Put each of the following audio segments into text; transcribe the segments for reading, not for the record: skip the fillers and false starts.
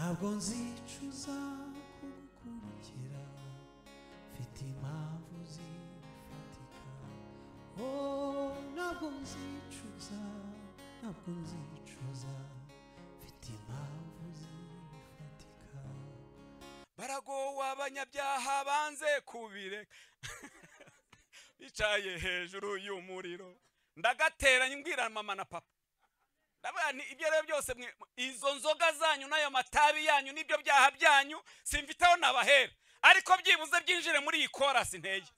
ntabwo nzicuza kugukurikira mfite impamvu zifatika ntabwo nzicuza mfite impamvu zifatika baragowe abanyabyaha banze kubireka bicaye hejuru y'umuriro ndagateranya mbwira mama na papa ndabana ibyo rero byose izo nzoga zanyu n'ayo matabi yanyu n'ibyo byaha byanyu simvitaho nabahera ariko byibuze byinjire muri iyi korasi nteye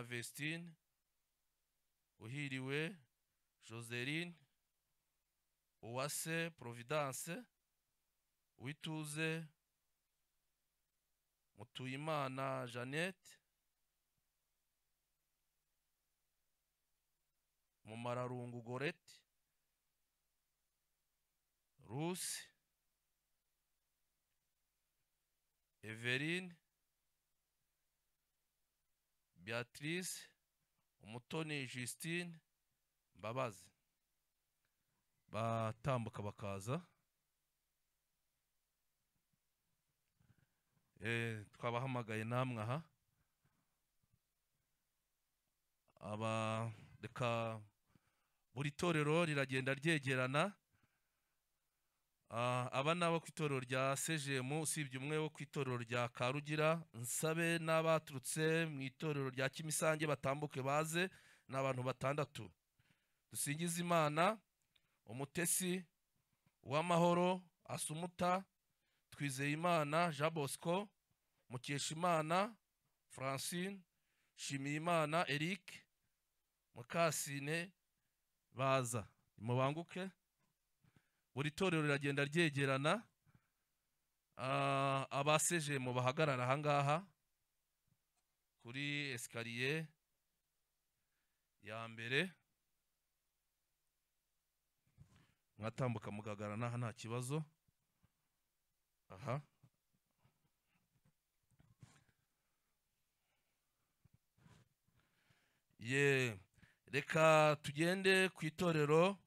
Vestine Uhiriwe Joseline Uwase Providence Wituze Mutuyimana Jeannette Mumararungu Gorette Rusi Everine Beatrice Umutoni Justine Mbabazi batambuka bakaza twabahamagaye namwe aha aba reka buri torero riragenda ryegerana aba nabo ku itorero rya Sejemu usibye umwe wo ku itorero rya Karugira nsabe n'abaturutse mu itorero rya Kimisange batambuke baze n'abantu batandatu dusingiza Imana Umutesi Uwamahoro Asumuta Twizeye Imana Jean Bosco Mukeshimana Francine Shimiyimana Eric Mukasine baza mubanguke buri torero riragenda ryegerana abaseje mu bahagarara ahangaha kuri escalier ya mbere mwatambuka mugagarana aha nta kibazo aha reka tugende ku itorero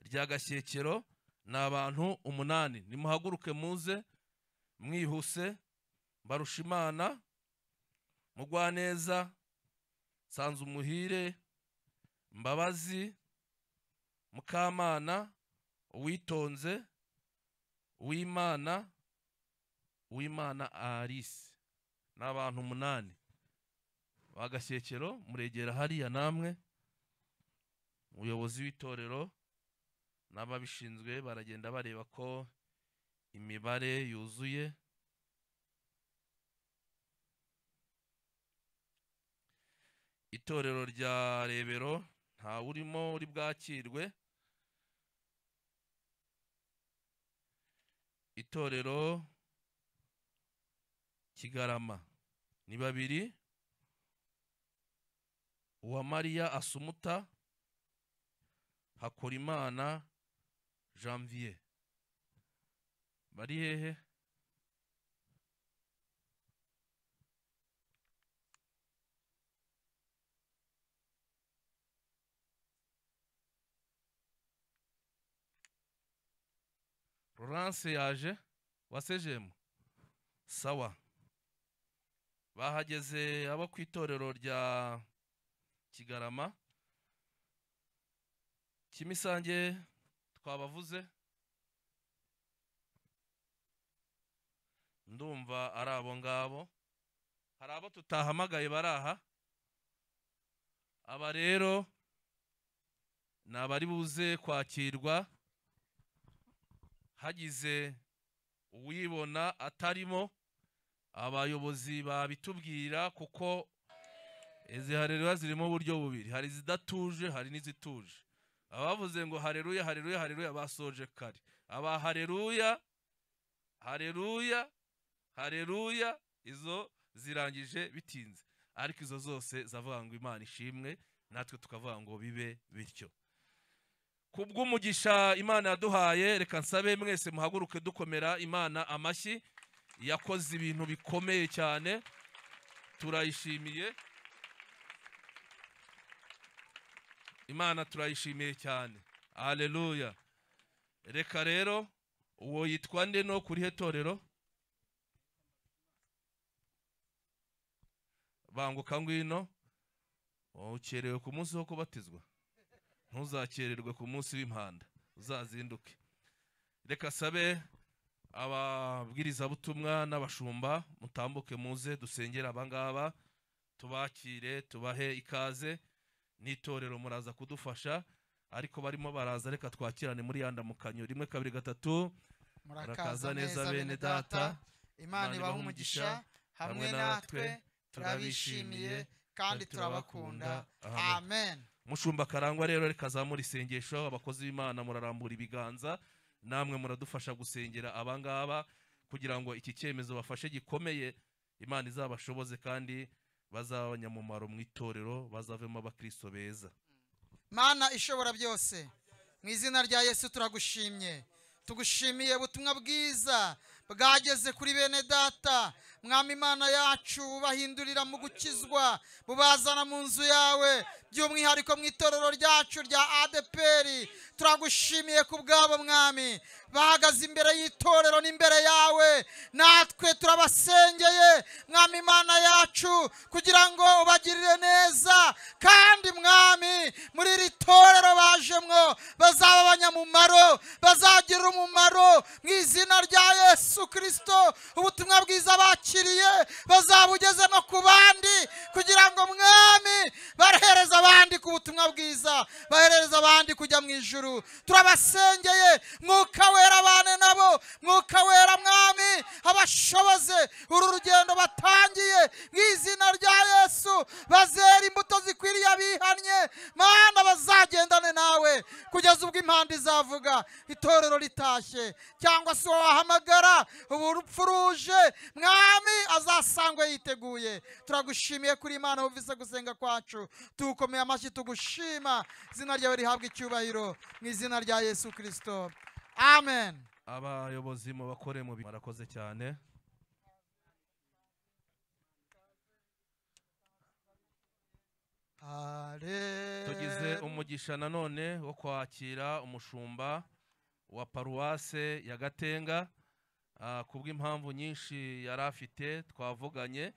rya Gashyekero n'abantu 8 nimuhaguruke muze mwihuse Barushimana Mugwaneza Sanzumuhire Mbabazi Mukamana Uwitonze Uwimana Alice n'abantu 8 bagashyekero muregera hariya namwe ubuyobozi w'itorero n'ababishinzwe baragenda bareba ko imibare yuzuye itorero rya Rebero nta urimo uri bwakirwe itorero Kigarama ni 2 Uwamariya Asumuta Hakorimana Janvier bari hehe Laurence yaje wasejemo sawa bahageze abo ku itorero rya Kigarama Kimisange twabavuze ndumva ari abo ngabo hari abo tutahamagaye baraha aba rero ni abari buze kwakirwa. Hagize uwibona atarimo, abayobozi babitubwira, kuko izi haleluya zirimo uburyo bubiri, hari izidatuje hari n'izituje. Abavuze ngo haleluya haleluya haleluya basoje kare. Aba haleluya haleluya haleluya izo zirangije bitinze, ariko izo zose zavuga ngo Imana ishimwe, natwe tukavuga ngo bibe bityo. Kubw'umugisha Imana yaduhaye, reka nsabe mwese muhaguruke dukomera Imana amashyi. Yakoze ibintu bikomeye cyane, turayishimiye. Imana turayishimiye cyane. Haleluya. Reka rero, uwo yitwa nde no kuri hetorero? Banguka ngwino. Ukerewe ku munsi wo kubatizwa, ntuzakererwe ku munsi w'impanda, uzazinduke. Reka sabe ababwiriza butumwa n'abashumba mutambuke muze dusengera abangaba, tubakire tubahe ikaze. N'itorero muraza kudufasha, ariko barimo baraza reka twakirane muri yanda mukanyo. 1 2 3. Murakaza neza bene data, Imana ibaha umugisha hamwe natwe, turabishimiye kandi turabakunda. Amen. Mushumba Karangwa rero reka zamura isengesho. Abakozi b'Imana murarambura ibiganza, namwe muradufasha gusengera abangaba kugira ngo iki cyemezo bafashe gikomeye Imana izabashoboze kandi bazabanyamumaro mu itorero, bazavemo abakristo beza. Mana ishobora byose, mu izina rya Yesu turagushimye, tugushimiye ubutumwa bwiza bwageze kuri bene data. Mwami Imana yacu, bahindurira mu gukizwa, bubazana mu nzu yawe, by'umwihariko mu itorero ryacu rya ADPR. Turagushimiye ku bwabo Mwami, bahagaze imbere y'itorero n'imbere yawe, natwe turabasengeye Mwami Imana yacu, kugira ngo ubagirire neza, kandi Mwami muri iri torero bajemwo bazaba abanyamumaro, bazagirira umumaro mu izina rya Yesu Kristo. Ubutumwa bwiza bakiriye bazabugeze no ku bandi, kugira ngo Mwami bahereza abandi ku butumwa bwiza, bahereza abandi kujya mu ijuru. Turabasengeye, Mwuka Wera abane nabo, Mwuka Wera Mwami abashoboze uru rugendo batangiye mu izina rya Yesu. Bazera imbuto zikwiriye abihannye, Mana bazagendane nawe kugeza ubwo impanda izavuga itorero litashye, cyangwa se wahamagara ubu urupfu ruje, Mwami azasangwe yiteguye. Turagushimiye kuri Imana wumvise gusenga kwacu, tukomeye amashyi tugushima. Izina ryawe rihabwa icyubahiro mu izina rya Yesu Kristo. Amen. Abayobozi mu bakore mu barakoze cyane. Tugize umugisha nanone wo kwakira umushumba wa paruwase ya Gatenga. Kubw'impamvu nyinshi yari afite twavuganye,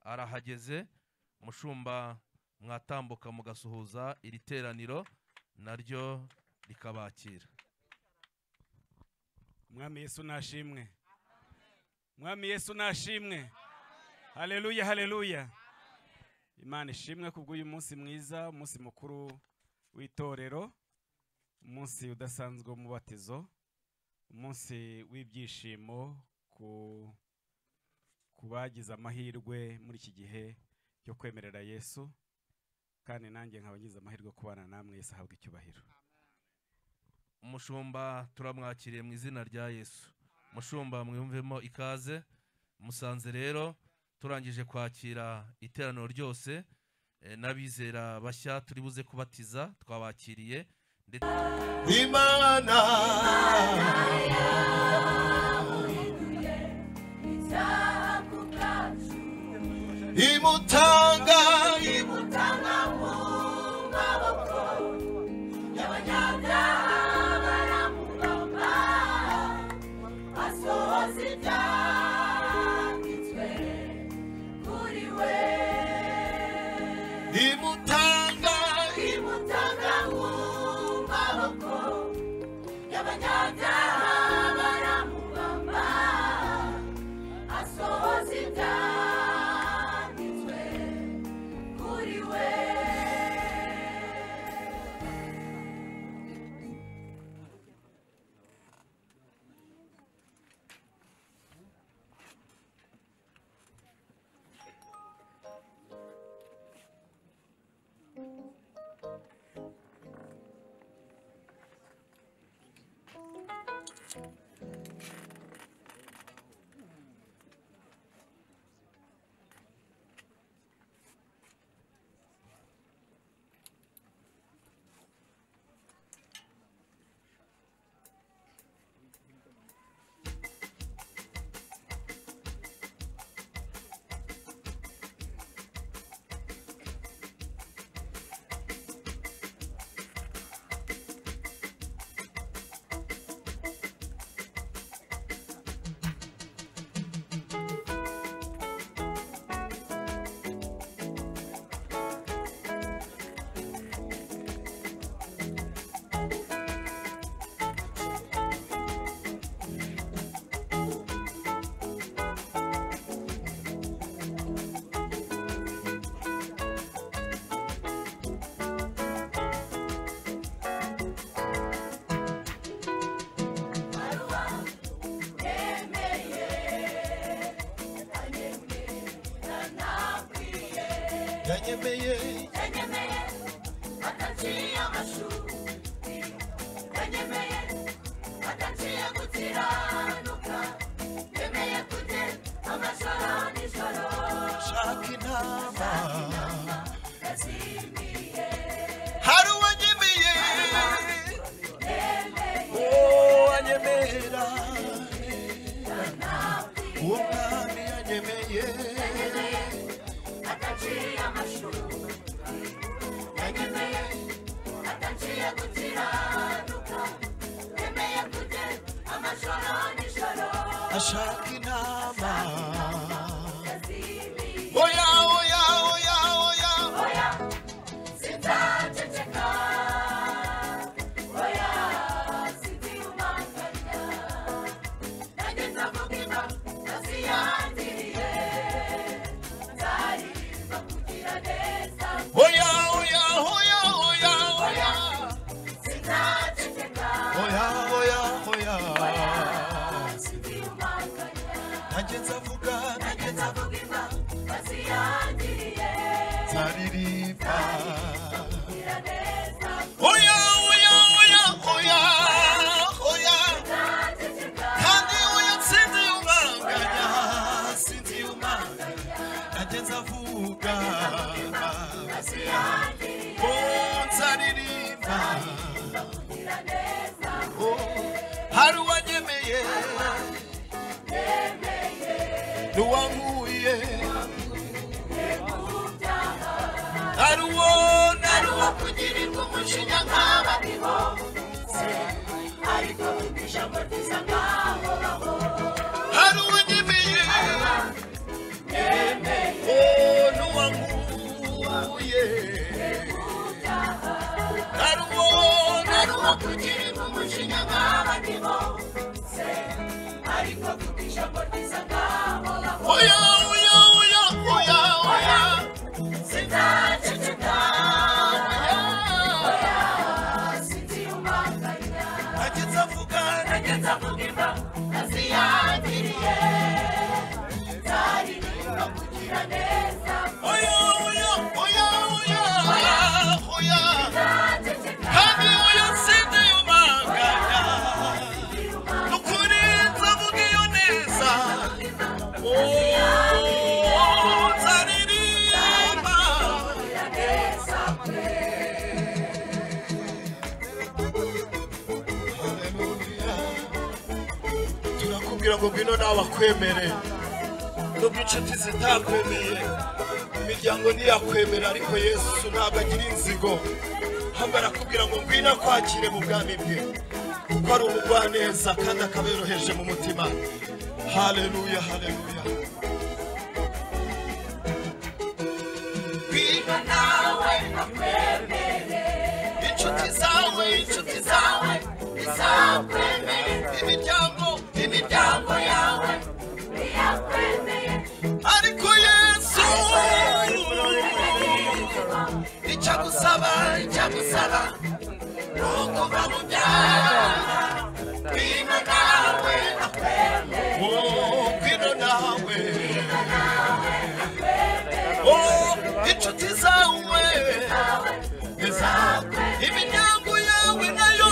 arahageze. Mushumba mwatambuka mugasuhuza iri teraniro naryo likabakira. Mwami Yesu nashimwe. Mwami Yesu nashimwe. Haleluya haleluya. Imana ishimwe kubw'uyu munsi mwiza, umunsi mukuru w'itorero, umunsi udasanzwe w'umubatizo, umunsi w'ibyishimo kubagize amahirwe muri iki gihe yo kwemerera Yesu, kandi nanjye nkabagize amahirwe kubana namwe. Yesu ahabwe icyubahiro. Umushumba turamwakiriye mu izina rya Yesu. Mushumba mwumvemo ikaze. Musanze rero turangije kwakira iteraniro ryose, n'abizera bashya turi buze kubatiza twabakiriye. Imana imutanga mu maboko y'abanyabyaha, baramugamba asohoza ibyanditswe kuri we. Imutanga mu maboko y'abanyabyaha, baramugamba asohoza ibyanditswe kuri we. yanyemeye ataciye amashuri yanyemeye ataciye gukiranuka yemeye kugera amajoro n'ijoro shaka intama yazimiye hari uwanyemeye anyemera uwo mwami yanyemeye ataciye amashuri yanyemeye ataciye gukiranuka yemeye kugera amajoro n'ijoro ashaka intama yazimiye oya oya oya oya oya sinzaceceka oya sinziyumanganya nanjye nzavuga imbabazi yangiriye nzaririmba kugira neza oya oya oya oya oya sinzaceceka oya oya oya sinziyumanganya nanjye nzavuga nanjye nzavuga imbabazi yangiriye nzaririmba kugira neza oya oya oya oya oya sinzaceceka kandi oya sinziyumanganya sinziyumanganya nanjye nzavuga imbabazi yangiriye nzaririmba kugira neza hari uwanyemeye n'uwankuye hari uwo kugirirwa umujinya nk'abandi bose ariko ijambo ryiza ngaho baho hari uwanyemeye n'uwankuye hari uwo kugirirwa umujinya nk'abandi bose ariko ijambo ryiza ngaho baho oya oya oya oya oya sinzaceceka sinziyumanganya nanjye nzavuga nanjye nzavuga imbabazi yangiriye nzaririmba kugira neza oya oya oya oya oya sinzaceceka kandi oya sinziyumanganya n'ukuri nzavuga iyo neza nzaririmba kugira neza Haleluya. turakubwira ngo ngwino nawe akwemere nubwo inshuti zitakwemeye imiryango ntiyakwemera ariko yesu ntabwo agira inzigo ahubwo arakubwira ngo ngwino akwakire mu bwami bwe kuko ari umugwaneza kandi akaba yoroheje mu mutima haleluya haleluya ngwino nawe akwemere inshuti zawe izakwemere imiryango yawe ntiyakwemeye ariko yesu icyagusaba ni ukuva mu byaha ngwino nawe ngwino nawe inshuti zawe imiryango yawe nayo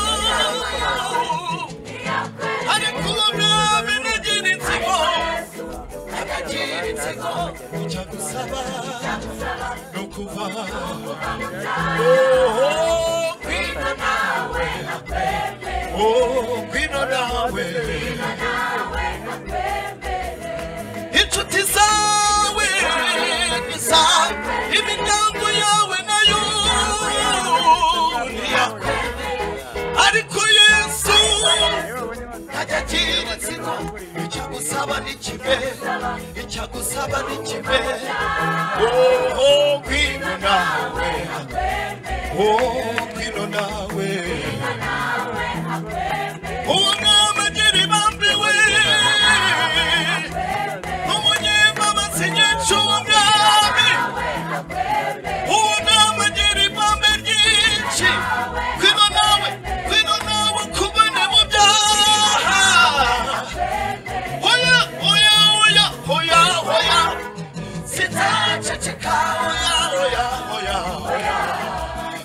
kuva ngwino nawe inshuti zawe nisa imiryango yawe nayo ntiyakwemera ariko Yesu ntajya agira insiko icyagusaba ni kimwe icyagusaba ni kimwe ngwino nawe ngwino nawe uwo mwami agira ibambiwe n'umunyembabazi nyinshi uwo mwami uwo mwami agira ibambe ryinshi ngwino nawe kubone mu byaha hoya hoya hoya hoya hoya sinzaceceka hoya hoya hoya hoya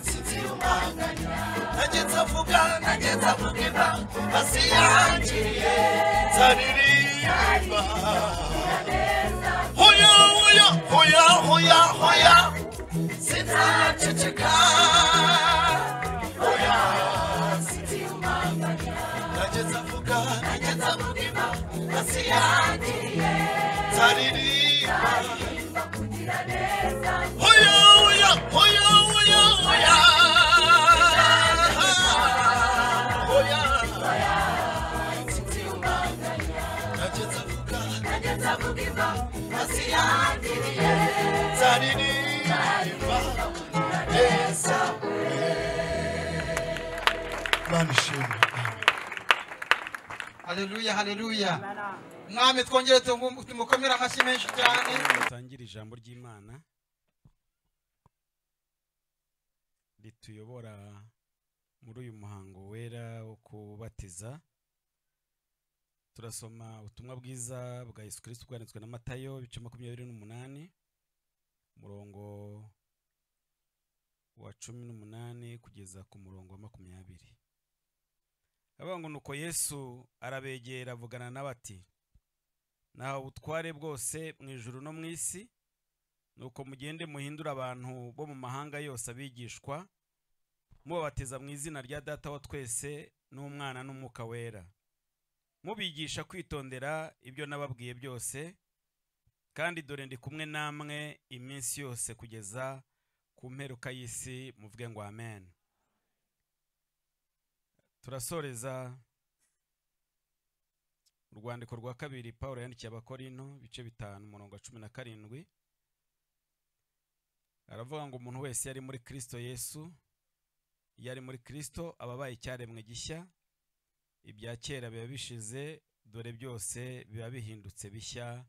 sinziyumanganya nageze avuga imba hasi yakiriye nzaririmba hoya hoya hoya hoya hoya sinzaceceka hoya sinziyumanganya nageze avuga imba hasi yakiriye nzaririmba hoya hoya hoya hoya hoya haleluya haleluya mwami twongere tumukomere amashyi menshi cyane dutangira ijambo ry'Imana rituyobora muri uyu muhango wera wo kubatiza. Turasoma ubutumwa bwiza bwa Yesu Kristo bwanditswe na Matayo ibice 28 umurongo wa 18 kugeza ku murongo wa 20. Avuga ngo nuko Yesu arabegera avugana n'abati naho ubutware bwose mu ijuru no mu isi nuko mugende muhindura abantu bo mu mahanga yose abigishwa mubabatiza mu izina rya Data wa twese n'Umwana n'Umwuka wera mubigisha kwitondera ibyo nababwiye byose kandi dore ndi kumwe namwe iminsi yose kugeza ku mperuka y'isi muvuge ngo amen. Turasoreza urwandiko rwa kabiri Paulo yandikiye Abakorinto ibice 5 umurongo wa 17 aravuga ngo umuntu wese yari muri Kristo Yesu yari muri Kristo ababaye icyaremwe gishya ibya kera biba bishize dore byose biba bihindutse bishya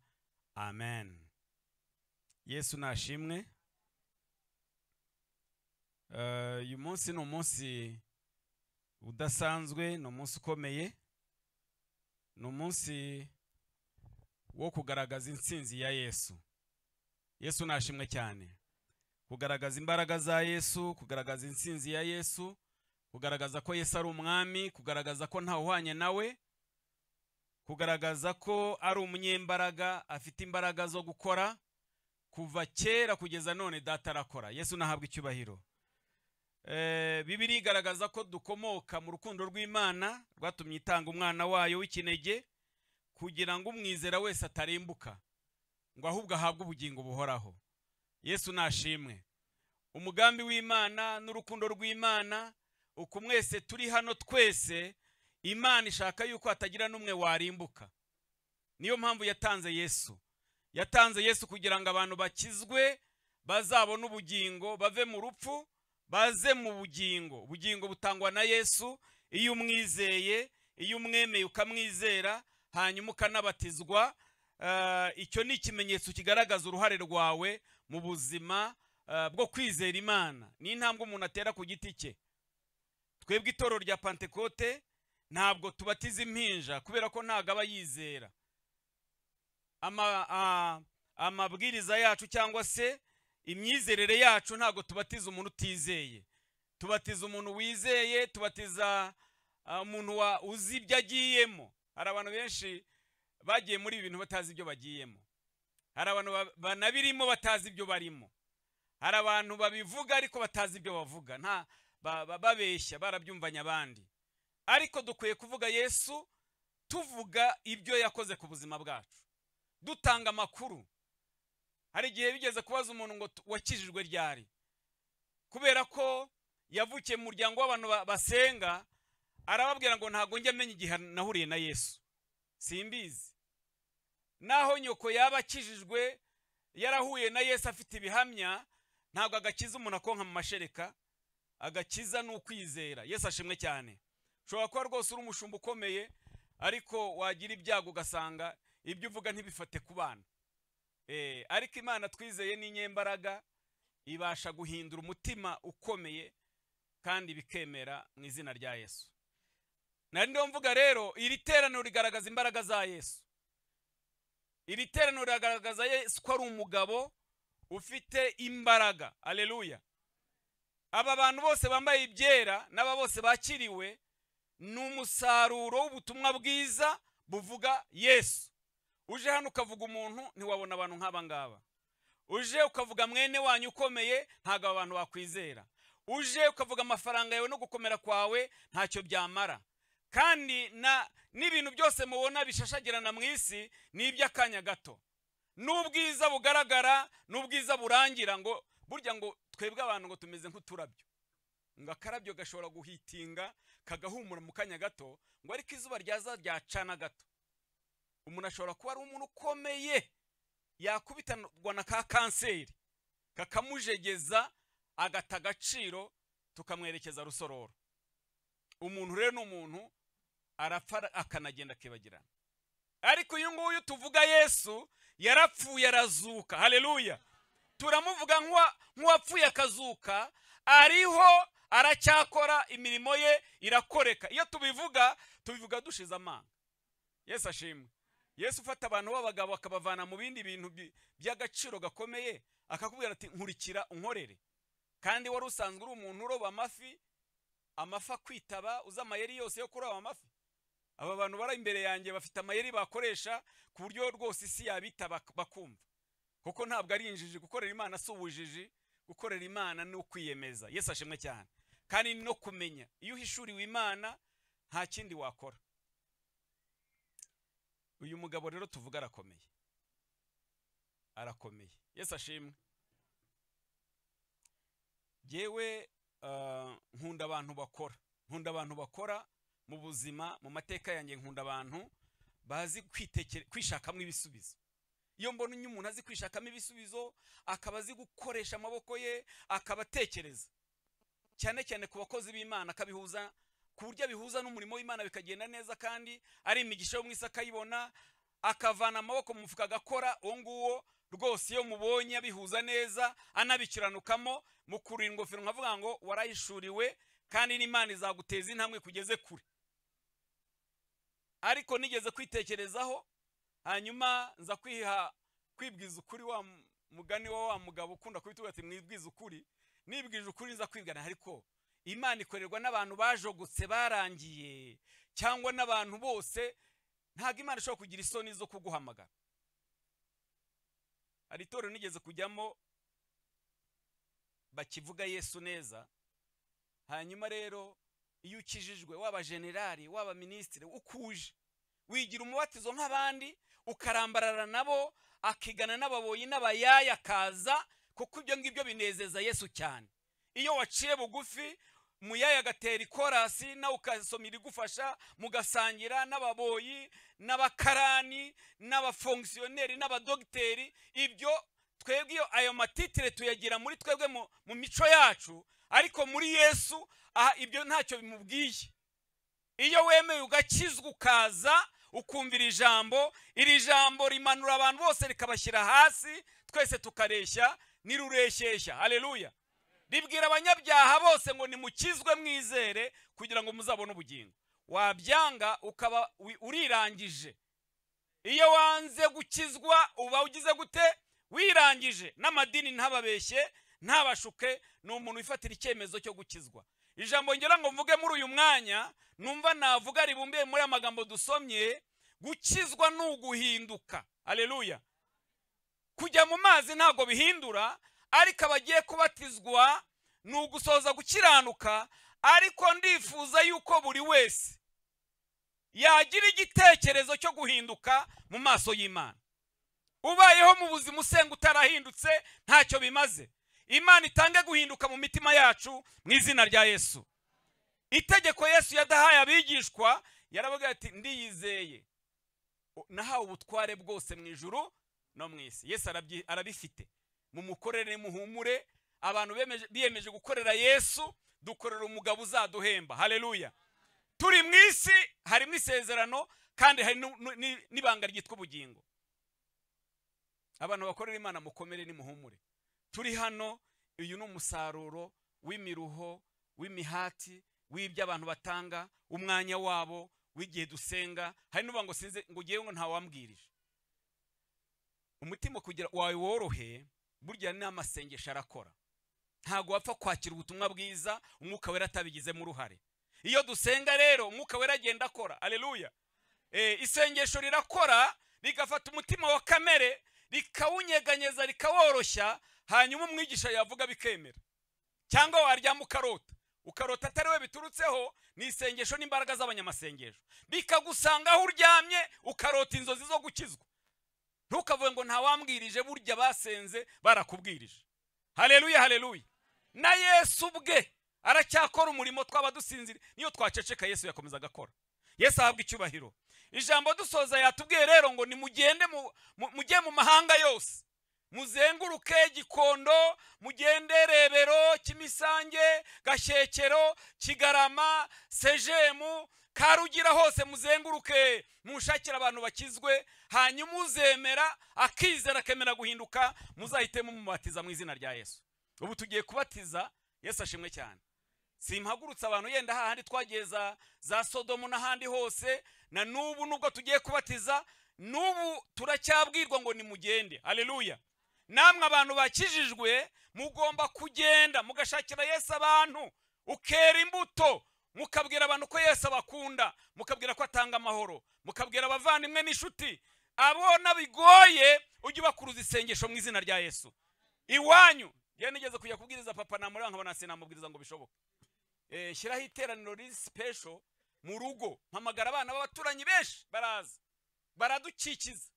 amen. Yesu nashimwe. Uyu munsi ni umunsi udasanzwe, ni umunsi ukomeye, ni umunsi wo kugaragaza intsinzi ya Yesu. Yesu nashimwe cyane. Kugaragaza imbaraga za Yesu, kugaragaza intsinzi ya Yesu, kugaragaza ko Yesu ari umwami, kugaragaza ko nta uhwanye nawe, kugaragaza ko ari umunyembaraga afite imbaraga zo gukora kuva kera kugeza none Data arakora. Yesu nahabwa icyubahiro. Bibiri igaragaza ko dukomoka mu rukundo rw'Imana rwatumye itanga umwana wayo w'ikinege kugira ngo umwizera wese atarimbuka ngo ahubwo ahabwe ubugingo buhoraho. Yesu nashimwe. Umugambi w'Imana n'urukundo rw'Imana uko mwese turi hano twese Imana ishaka yuko hatagira n'umwe warimbuka. Niyo mpamvu yatanze Yesu. Yatanze Yesu kugira ngo abantu bakizwe bazabone ubugingo bave mu rupfu baze mu bugingo. Ubugingo butangwa na Yesu iyo umwizeye, iyo umwemeye ukamwizera hanyuma ukanabatizwa. Icyo ni ikimenyetso kigaragaza uruhare rwawe mu buzima bwo kwizera Imana. Ni intambwe umuntu atera ku giti cye. Twebwe itorero rya Pentecote ntabwo tubatiza impinja kubera ko ntago aba yizera. Amabwiriza yacu cyangwa se imyizerere yacu ntago tubatiza umuntu utizeye. Tubatiza umuntu wizeye, tubatiza umuntu uzi ibyo agiyemo. Hari abantu benshi bagiye muri ibintu batazi ibyo bagiyemo. Hari abantu banabirimo batazi ibyo barimo. hari abantu babivuga ariko batazi ibyo bavuga, nta babeshya, barabyumvanya abandi. Ariko dukwiye kuvuga Yesu tuvuga ibyo yakoze ku buzima bwacu, dutanga amakuru. Hari igihe bigeze kubaza umuntu ngo wakijijwe ryari, kubera ko yavukiye mu muryango w'abantu basenga, arababwira ngo ntago njya amenya igihe nahuriye na Yesu, simbizi. Naho nyoko yaba akijijwe yarahuye na Yesu afite ibihamya, ntago agakiza umuntu akonka mu mashereka, agakiza n'ukwizera. Yesu ashimwe cyane. Ushobora kuba rwose uri umushumba ukomeye, ariko wagira ibyago ugasanga ibyo uvuga ntibifate ku bana. Ariko Imana twizeye ni inyembaraga, ibasha guhindura umutima ukomeye kandi bikemera mu izina rya Yesu. Nari ndo mvuga rero, iri teraniro rigaragaza imbaraga za Yesu. Iri teraniro rigaragaza Yesu ko ari umugabo ufite imbaraga. Haleluya. Aba bantu bose bambaye ibyera n'aba bose bakiriwe ni umusaruro w'ubutumwa bwiza buvuga Yesu. Uje hano ukavuga umuntu ntiwabona abantu nk'aba ngaba. Uje ukavuga mwene wanyu ukomeye ntago abantu bakwizera. Uje ukavuga amafaranga yawe no gukomera kwawe ntacyo byamara. Kandi n'ibintu byose mubona bishashagirana mu isi ni iby'akanya gato. N'ubwiza bugaragara n'ubwiza burangira, ngo burya ngo twebwe abantu ngo tumeze nk'uturabyo, ngo akarabyo gashobora guhitinga kagahumura mu kanya gato, ngo ariko izuba ryaza ryacana gato. Umuntu ashobora kuba ari umuntu ukomeye, yakubitanwa na ka kanseri kakamujegeza agata agaciro, tukamwerekeza rusororo. Umuntu rero ni umuntu arapfa akanagenda akibagirana. Ariko uyu nguyu tuvuga Yesu yarapfuye arazuka. Haleluya. Turamuvuga nk'uwapfuye akazuka, ariho aracyakora, imirimo ye irakoreka. Iyo tubivuga dushize amanga. Yesu ashimwe. Yesu ufata abantu b'abagabo akabavana mu bindi bintu by'agaciro gakomeye, akakubwira ati nkurikira unkorere. Kandi wari usanzwe uri umuntu uroba amafi kwitaba, uza amayeri yose yo kuroba amafi. Aba bantu bari imbere yanjye bafite amayeri bakoresha ku buryo rwose isi yabita bakumva. Kuko ntabwo ari injiji. Gukorera Imana si ubujiji, gukorera Imana ni ukwiyemeza. Yesu ashimwe cyane. Kandi no kumenya iyo uhishuriwe Imana nta kindi wakora. Uyu mugabo rero tuvuga arakomeye. Yesu ashimwe. Jewe nkunda abantu bakora mu buzima, mu mateka yanjye nkunda abantu bazi kwishakamo ibisubizo. Iyo mbona umuntu azi kwishakamo ibisubizo, akaba azi gukoresha amaboko ye, akabatekereza cyane cyane ku bakozi b'Imana, akabihuza ku buryo bihuza n'umurimo w'Imana bikagenda neza, kandi ari imigisha yo mu isi akayibona, akavana amaboko mu mufuka agakora. Uwo nguwo rwose iyo mubonye bihuza neza, anabikiranukamo, mukura ingofero nkavuga ngo warahishuriwe, kandi n'Imana izaguteza intambwe kugeze kure. Ariko nigeze kwitekerezaho, hanyuma nza kwibwiza ukuri, wa mugani wa mugabo ukunda kubituga ati mwibwiza ukuri. Nibwije ukuri nza kwibwira, ariko Imana ikorerwa n'abantu bajogotse barangiye, cyangwa n'abantu bose? Ntago Imana ishobora kugira isoni zo kuguhamagara. Hari itorero nigeze kujyamo bakivuga Yesu neza, hanyuma rero iyo ukijijwe, waba generali waba ministre, ukuje wigira umubatizo nk'abandi, ukarambarara nabo, akigana n'ababoyi n'abayaya kaza, kuko ibyo ngibyo binezeza Yesu cyane. Iyo waciye bugufi, muyaya gatera ikorasi na ukasomira igufasha, mugasangira n'ababoyi n'abakarani n'abafonctionnaire n'abadogiteri, ibyo twebwe iyo ayo matitire tuyagira muri twebwe mu mico yacu, ariko muri Yesu ibyo ntacyo bimubwiye. Iyo wemeye ugakizwa ukaza ukumvira ijambo, iri jambo rimanura abantu bose rikabashyira hasi, twese tukareshya nirureshyeshya. Haleluya. Ribwira abanyabyaha bose ngo nimukizwe mwizere kugira ngo muzabone ubugingo. Wabyanga ukaba urirangije. Iyo wanze gukizwa uba ugize gute? Wirangije. N'amadini ntababeshye, ntabashuke, ni umuntu wifatira icyemezo cyo gukizwa. Ijambo ngira ngo mvuge muri uyu mwanya, numva navuga ribumbiye muri amagambo dusomye, gukizwa n'uguhinduka. Haleluya. Kujya mu mazi ntago bihindura, ariko abagiye kubatizwa ni ugusohoza gukiranuka, ariko ndifuza yuko buri wese yagira igitekerezo cyo guhinduka mu maso y'Imana. Ubayeho mu buzima usenga utarahindutse ntacyo bimaze. Imana itange guhinduka mu mitima yacu mu izina rya Yesu. Itegeko Yesu yadahaye abigishwa, yaravuga ati ndiyizeye nahawe ubutware bwose mu ijuru no mu isi. Yesu arabifite. Mumukorere muhumure. Abantu biyemeje gukorera Yesu, dukorera umugabo uzaduhemba. Haleluya. Turi mu isi harimo isezerano kandi hari n'ibanga ryitwa ubugingo. Abantu bakorera Imana mukomere ni muhumure. Turi hano, uyu ni umusaruro w'imiruho, w'imihati, w'ibyo abantu batanga, umwanya wabo, w'igihe dusenga. Hari n'uvuga ngo sinze ngo ugiye ngo ntawambwirije. Umutima kugira wawe worohe, burya ni amasengesho arakora. Ntago wapfa kwakira ubutumwa bwiza umwuka wera atabigizemo uruhare. Iyo dusenga rero umwuka wera agenda akora. Haleluya. Isengesho rirakora, rigafata umutima wa kamere, rikawunyeganyeza, rikaworoshya, hanyuma umwigisha yavuga bikemera. Cyangwa waryama ukarota atari we biturutseho, ni isengesho n'imbaraga z'abanyamasengesho. Bikagusanga aho uryamye ukarota inzozi zo gukizwa. Ntukavuge ngo ntawambwirije, burya basenze barakubwirije. Haleluya, haleluya. Na Yesu ubwe aracyakora umurimo twaba dusinzira. Niyo twaceceka Yesu yakomeza agakora. Yesu ahabwa icyubahiro. Ijambo dusoza yatubwiye rero ngo nimugende mujye mu mahanga yose, muzenguruke Gikondo, mugende Rebero, Kimisange, Gashyekero, Kigarama, Sejemu, Karugira, hose muzenguruke mushakira abantu bakizwe, hanyuma uzemera akizera akemera guhinduka muzahitemo mubatiza mu izina rya Yesu. Ubu tugiye kubatiza. Yesu ashimwe cyane. Simpagurutsa abantu yenda hahandi twageza za Sodomu n'ahandi hose, na nubu nubwo tugiye kubatiza, nubu turacyabwirwa ngo nimugende. Haleluya. Namwe abantu bakijijwe mugomba kugenda mugashakira Yesu abantu, ukera imbuto, mukabwira abantu ko Yesu abakunda, mukabwira ko atanga amahoro, mukabwira abavandimwe n'inshuti. Abona bigoye ujye bakuruza isengesho mu izina rya Yesu. Iwanyu nigeze kujya kubwiriza papa na muri nkabona sinamubwiriza ngo bishoboke. Shyiraho iteraniro riri special mu rugo, mpamagara abana b'abaturanyi benshi baraza baradukikiza.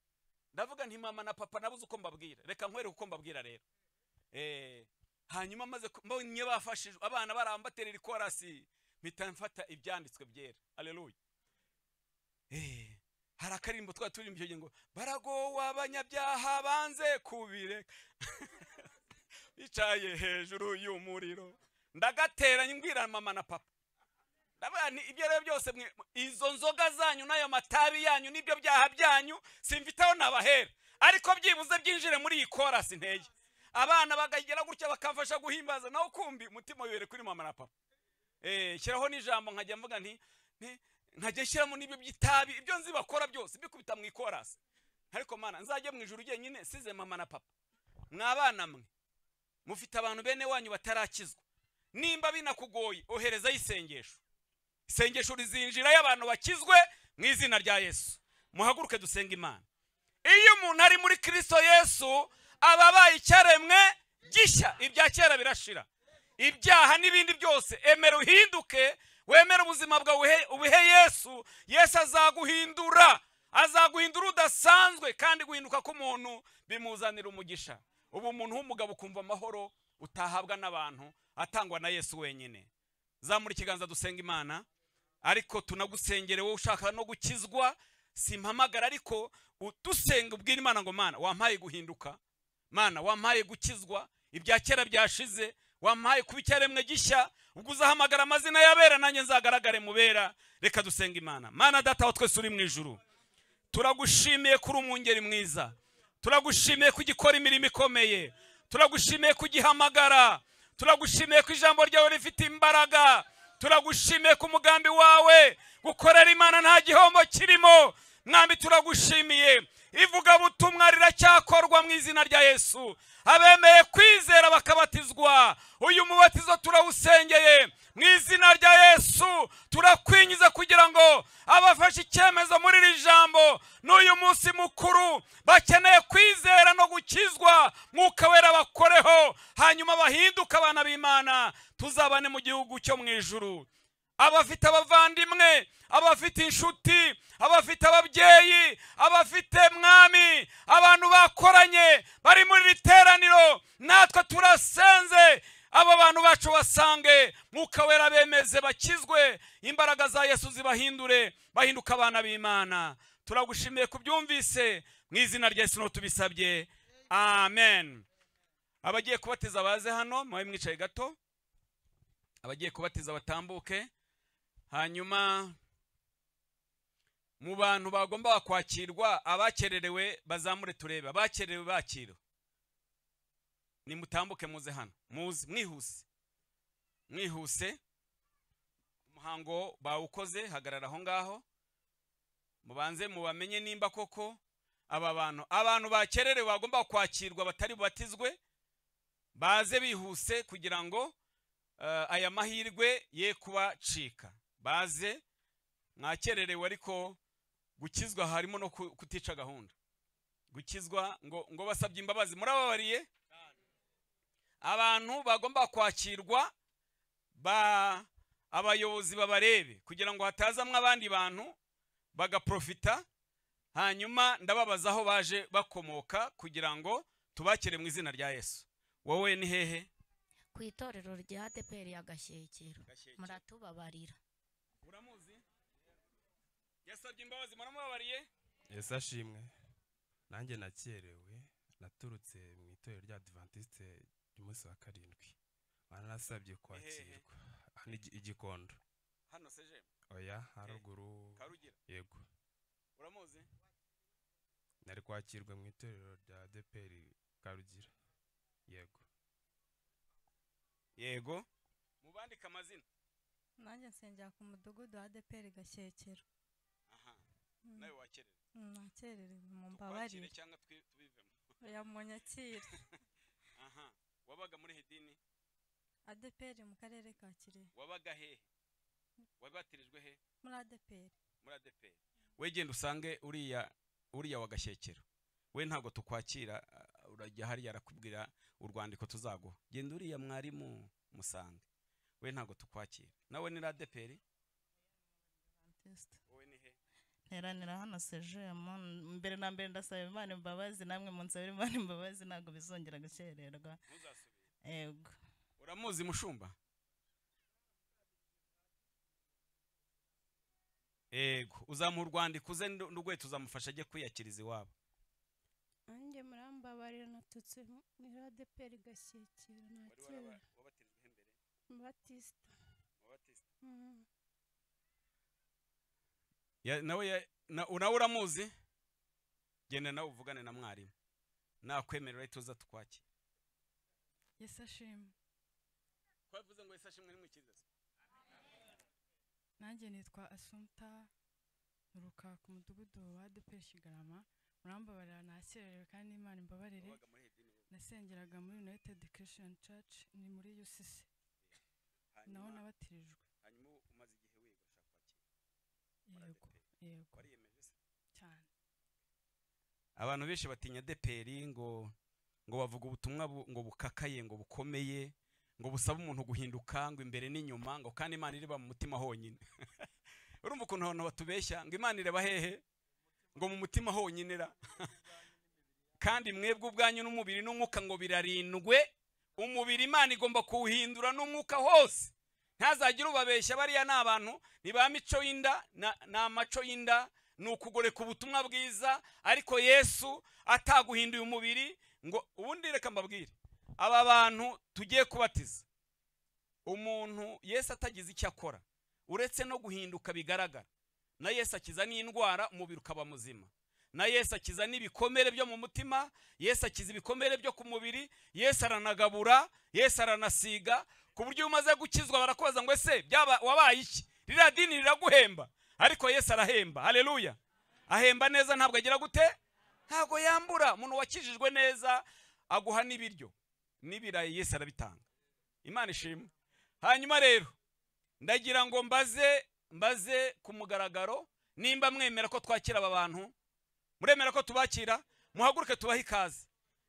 Ndavuga nti mama na papa nabuze uko mbabwira, reka nkwere uko mbabwira rero. Hanyuma maze mbonye bafashije abana barambaterera ikorasi, mpita mfata ibyanditswe byera. Haleluya. Hari akarimbo twaturimbye cyo ngo baragowe abanyabyaha banze kubire bicaye hejuru y'umuriro. Ndagateranya mbwira mama na papa, ndavuga ni ibyo rero byose izo nzoga zanyu n'ayo matabi yanyu n'ibyo byaha byanyu simvitaho nabahera, ariko byibuze byinjire muri iyi korasi nteye. Abana bagagera gutya bakamfasha guhimbaza, naho kumbi umutima wibere kuri mama na papa. Shyiraho n'ijambo nkajya mvuga nti nkajya shyiramo n'ibyo by'itabi, ibyo nzi bakora byose bikubita mu ikorasi. Ariko mana nzajye mu ijuru nyine size mama na papa. Mwabana mwe mufite abantu bene wanyu batarakizwa, nimba binakugoye ohereza isengesho. Isengesho rizinjira y'abantu bakizwe mu izina rya Yesu. Muhaguruke dusenga Imana. Iyo umuntu ari muri Kristo Yesu ababaye icyaremwe gishya, ibya kera birashira. Ibyaha n'ibindi byose emera uhinduke, wemera ubuzima bwawe ubihe Yesu. Yesu azaguhindura udasanzwe, kandi guhinduka k'umuntu bimuzanira umugisha. Ubu umuntu w'umugabo kumva amahoro utahabwa n'abantu, atangwa na Yesu wenyine. Zamura ikiganza dusenga Imana. Ariko tunagusengere wowe ushaka no gukizwa, simpamagara ariko udusenga ubwira Imana ngo Mana wampaye guhinduka, Mana wampaye gukizwa, ibya kera byashize, wampaye kuba icyaremwe gishya. Ubwo uzahamagara amazina y'abera nanjye nzagaragare mubera. Reka dusenga Imana. Mana data wa twese uri mu ijuru, turagushimiye kuri umwungeri mwiza, turagushimiye kugikora imirimo ikomeye, turagushimiye kugihamagara, turagushimiye ku ijambo ryawe rifite imbaraga, turagushimiye ku mugambi wawe gukorera Imana nta gihombo kirimo. Mwami turagushimiye, ivuga butumwa riracyakorwa mu izina rya Yesu. Abemeye kwizera bakabatizwa, uyu mubatizo turawusengeye mu izina rya Yesu. Turakwinjiza kugira ngo abafashe icyemezo muri iri jambo n'uyu munsi mukuru bakeneye kwizera no gukizwa, mwuka wera bakoreho, hanyuma bahinduka abana b'Imana, tuzabane mu gihugu cyo mu ijuru. Abafite abavandimwe, abafite inshuti, abafite ababyeyi, abafite mwami, abantu bakoranye bari muri iri teraniro, natwe turasenze aba bantu bacu basange, mwuka wera bemeze bakizwe, imbaraga za Yesu zibahindure, bahinduka abana b'Imana. Turagushimiye kubyumvise, mu izina rya Yesu tubisabye, amen. Abagiye kubatiza baze hano, mwabe mwicaye gato. Abagiye kubatiza batambuke. Hanyuma mu bantu bagomba kwakirwa, abakererewe bazamure turebe, abakererewe bakiro. Nimutambuke muze hano, muze mwihuse. Umuhango bawukoze, hagarara aho ngaho. Mubanze mubamenye nimba koko abantu bakererewe bagomba kwakirwa batari bubatizwe, baze bihuse kugira ngo aya mahirwe ye kubacika. Baze mwakererewe, ariko gukizwa harimo no kutica gahunda. Gukizwa ngo basabye imbabazi, murababariye. Abantu bagomba kwakirwa abayobozi babarebe kugira ngo hatazamwe abandi bantu bagaprofita. Hanyuma ndababaza aho baje bakomoka kugira ngo tubakire mu izina rya Yesu. Wowe ni hehe? Ku itorero rya ADPR ya Gashyekero. Muratubabarira. Uramuzi? Yasabye imbabazi, muramubabariye? Yesu ashimwe. Nanjye nakerewe, naturutse mu itorero rya Adventiste y'umunsi wa karindwi. Banasabye kwakirwa. Hano Igikondo. Hano seje? Oya, haruguru. Karugira. Yego. Uramuzi? Nari kwakirwa mu itorero rya ADPR Karugira. Yego. Yego. Mubandika amazina. Nanjye nsengera ku mudugudu wa ADPR Gashyekero. Aha. Nawe wakererewe? Nakererewe, mumbabarire. Cyangwa tubivemo? Oya, munyakire. Aha. Wabaga muri hedini? ADPR mu karere ka Kirehe. Wabaga he? Wabatirijwe he? Muri ADPR. Muri ADPR. We genda usange uriya wa Gashyekero. We ntago tukwakira, urajya hari yarakubwira urwandiko tuzaguha. Genda uriya mwarimu musange. We ntago tukwakira. Nawe ni ADPR? Wowe ni he? Nteranira hano sejemo. Mbere na mbere ndasaba Imana imbabazi, namwe munsabira Imana imbabazi, ntago bizongera gucererwa. Muzasubira. Yego. Uramuzi mushumba? Ego, uzamuha urwandiko uze ndugwe tuzamufasha ajye kwiyakiriza iwabo. Nanjye murambabarira, natutse muri ADPR Gashyekero. Nakira. Wabatijwe imbere? Batista. Nawe uramuzi? Genda nawe uvugane na mwarimu. Nakwemerera ituza tukwakira. Yesu ashimwe. Kwavuze ngo Yesu ashimwe nimwikize. Nanjye nitwa Assumpta, nuruka ku mudugudu wa ADPR Kigarama. Murambabarira, nakererewe kandi Imana imbabarire. Nasengeraga muri United Christian Church, ni muri UCC. Naho nabatirijwe. Hanyuma umaze igihe wiga ushaka kwakira? Yego. Wariyemeje se? Cyane. Abantu benshi batinya ADPR ngo bavuga ubutumwa ngo bukakaye, ngo bukomeye, ngo busaba umuntu guhinduka, ngo imbere n'inyuma, ngo kandi Imana iriba mu mutima honyine. Urumva ukuntu abantu batubeshya ngo Imana ireba hehe? Ngo mu mutima honyine ra. Kandi mwebwe ubwanyu n'umubiri n'umwuka ngo birarindwe. Umubiri Imana igomba kuwuhindura n'umwuka hose. Ntazagira ubabeshya, bariya ni abantu, ni ba mico y'inda, na maco y'inda, nukugoreka ubutumwa bwiza, ariko Yesu ataguhinduye umubiri. Ngo ubundi reka mbabwire, aba bantu tugiye kubatiza, umuntu Yesu atagize icyo akora uretse no guhinduka bigaragara. Na Yesu akiza n'indwara, umubiri ukaba muzima. Na Yesu akiza n'ibikomere byo mu mutima, Yesu akiza ibikomere byo ku mubiri, Yesu aranagabura, Yesu aranasiga, ku buryo umaze gukizwa barakubaza ngo ese byaba wabaye iki? Ririya dini riraguhemba, ariko Yesu arahemba. Haleluya. Ahemba neza, ntabwo agira gute? Ntabwo yambura. Umuntu wakijijwe neza aguha n'ibiryo n'ibirayi, Yesu arabitanga. Imana ishimwe. Hanyuma rero ndagira ngo mbaze ku mugaragaro nimba mwemera ko twakira aba bantu. muremera ko tubakira muhaguruke tubahe ikaze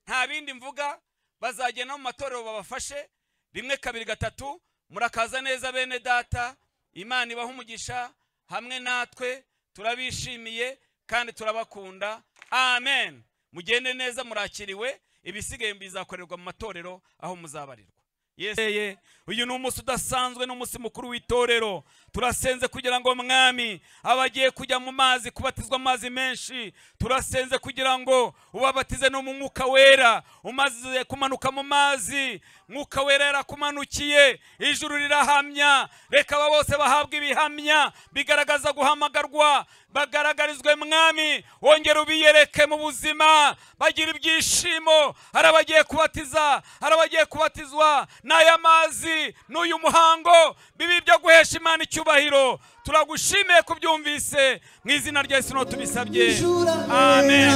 nta bindi mvuga bazagenda mu matorero babafashe 1 2 3 murakaza neza bene data Imana ibaha umugisha hamwe natwe turabishimiye kandi turabakunda amen mugende neza murakiriwe ibisigaye bizakorerwa mu matorero aho muzabarirwa Yeseye uyu ni umunsi udasanzwe n'umunsi mukuru w'itorero turasenze kugira ngo mwami abagiye kujya mu mazi kubatizwa amazi menshi turasenze kugira ngo ubabatize no mu mwuka wera umaze kumanuka mu mazi mwuka wera yarakumanukiye ijuru rirahamya reka aba bose bahabwa ibihamya bigaragaza guhamagarwa bagaragarizwe mwami wongera ubiyereke mu buzima bagira ibyishimo harabagiye kubatiza harabagiye kubatizwa n'aya mazi n'uyu muhango bibi byo guhesha Imana icyubahiro turagushimiye kubyumvise mu izina rya Yesu no tubisabye amen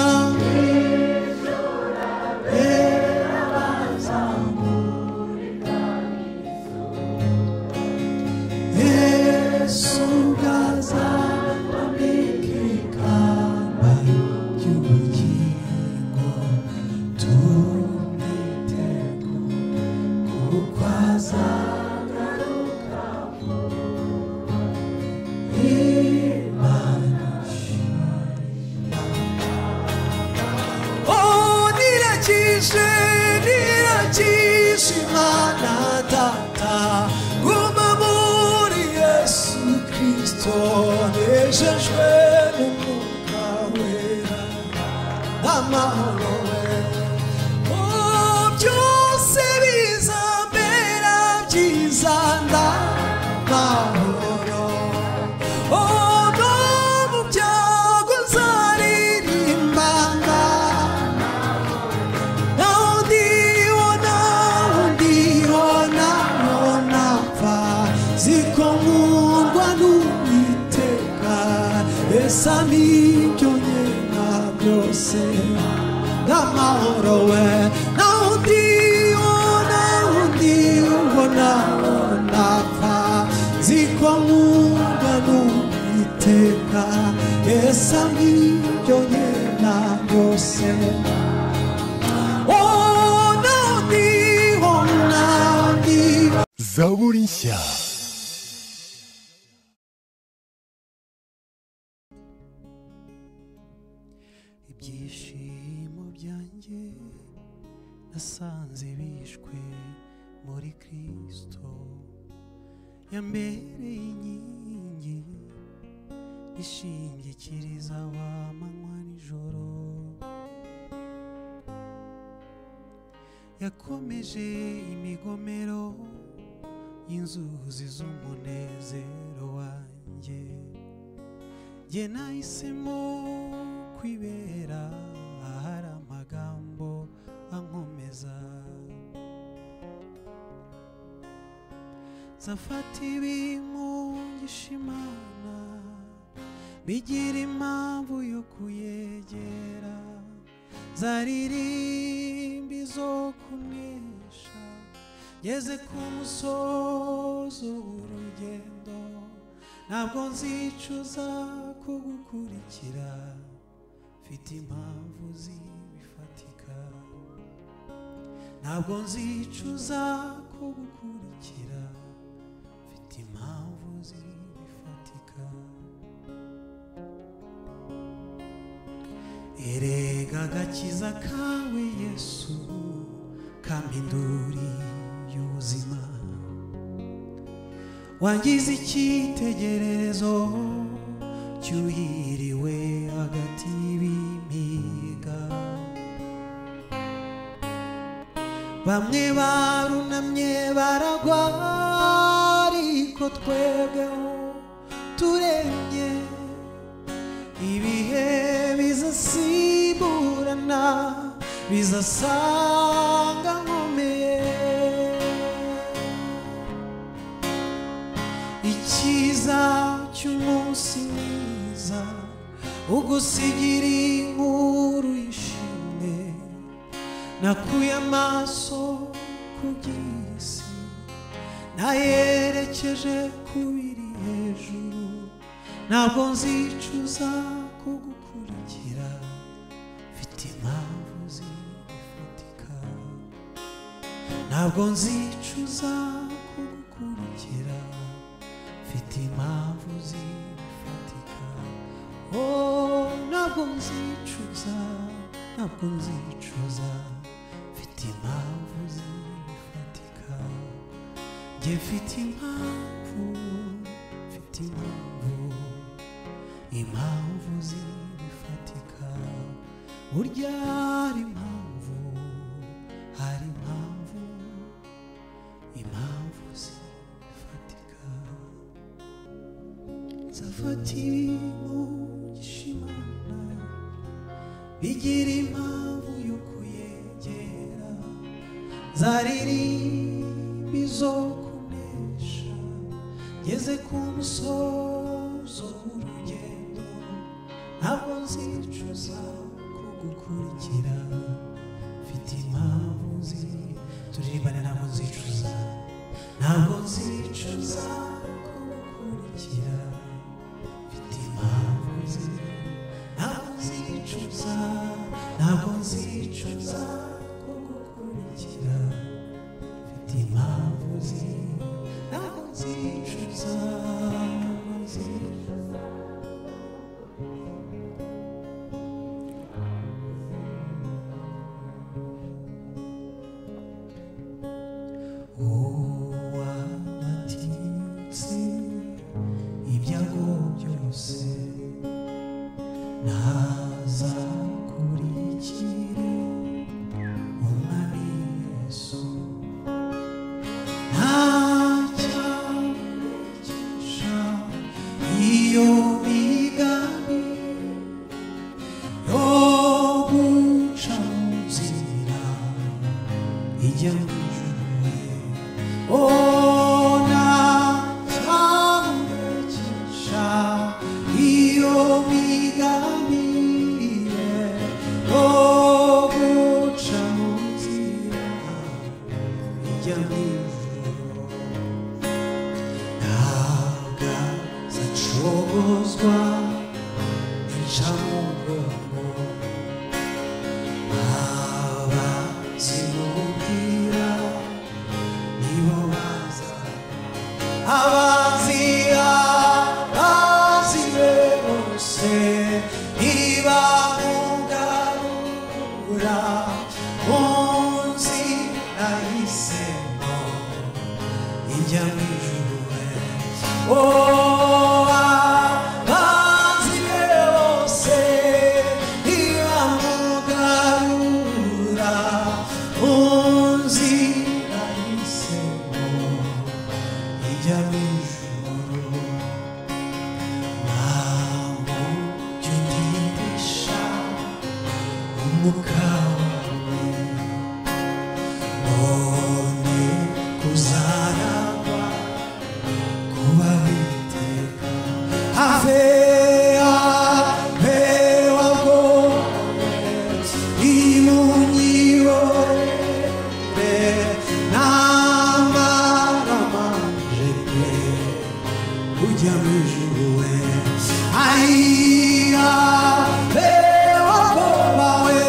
Zaburi nshya ibyishimo byanjye nasanze bishwe muri Kristo yambereye inkingi ishingikiriza amanywa n'ijoro yakomeje imigomero y'inzuzi z'umunezero wanjye jye nahisemo kwibera ahari amagambo ankomeza zafata ibimungisha Imana bigira impamvu yo kuyegera zaririmbi zo kunesha ngeze ku musozo w'urugendo ntabwo nzicuza kugukurikira mfite impamvu zibifatika ntabwo nzicuza kugukurikira mfite impamvu zibifatika erega agakiza kawe Yesu kampinduri y'ubuzima wangize icyitegererezo cyuhiriwe hagati y'ibimiga bamwe barunamye baragwa ariko twebweho turemye ibihe bizasimburana bizasanga nkomeye icyiza cy'umunsi mwiza ugusigira inkuru yishimye nakuye amaso ku by'isi nayerekeje ku biri hejuru ntabwo nzicuza kugukurikira mfite impamvu zifatika ntabwo nzicuza kugukurikira mfite impamvu zifatika oh ntabwo nzicuza mfite impamvu zifatika njye mfite impamvu zifatika burya hari impamvu zifatika zafatira umugisha Imana bigira impamvu yo kuyegera zaririmba izo kunesha ngeze ku musozo w'urugendo ntabwo nzicuza kugukurikira mfite impamvu turirimbane ntabwo nzicuza kugukurikira mfite impamvu ntabwo nzicuza kugukurikira mfite impamvu ntabwo nzicuza wabatitse ibyago byose naza kurikire umwami Yesu ntacyamurekesha iyo migambi yo guca mu nzira ijya mu ijuru ntacyamurekesha iyo migambi yo guca mu nzira ijya mu ijuru ntabwo zacogozwa ica mu bwonko abazimubwira nibo baza abazi be bose ntibamugarura mu nzira y'isemo ijya mu ijuru abazi be bose ntibamugarura mu nzira y'isemo ijya mu ijuru ntabwo jya undindisha umwuka wawe none kuzaragwa kuba witeka have wagowe imunyiborere n'amaramanje pe ujya mu ijuru we have wagowe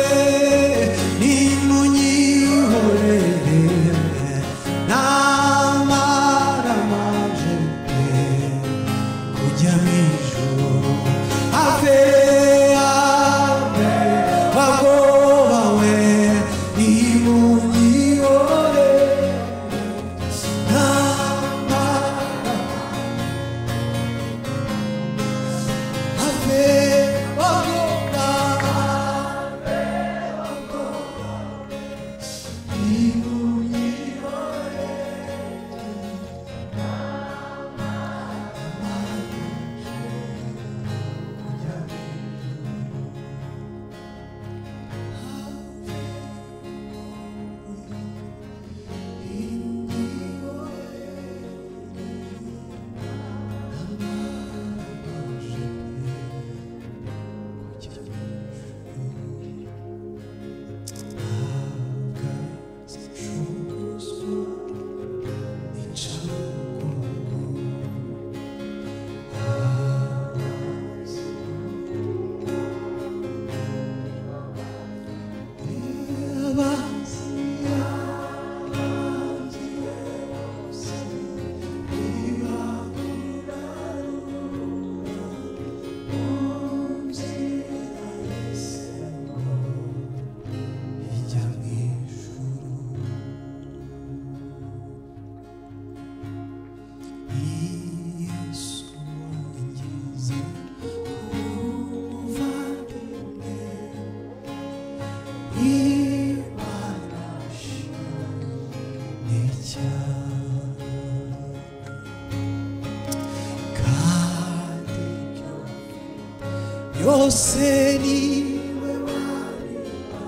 byose niwe warema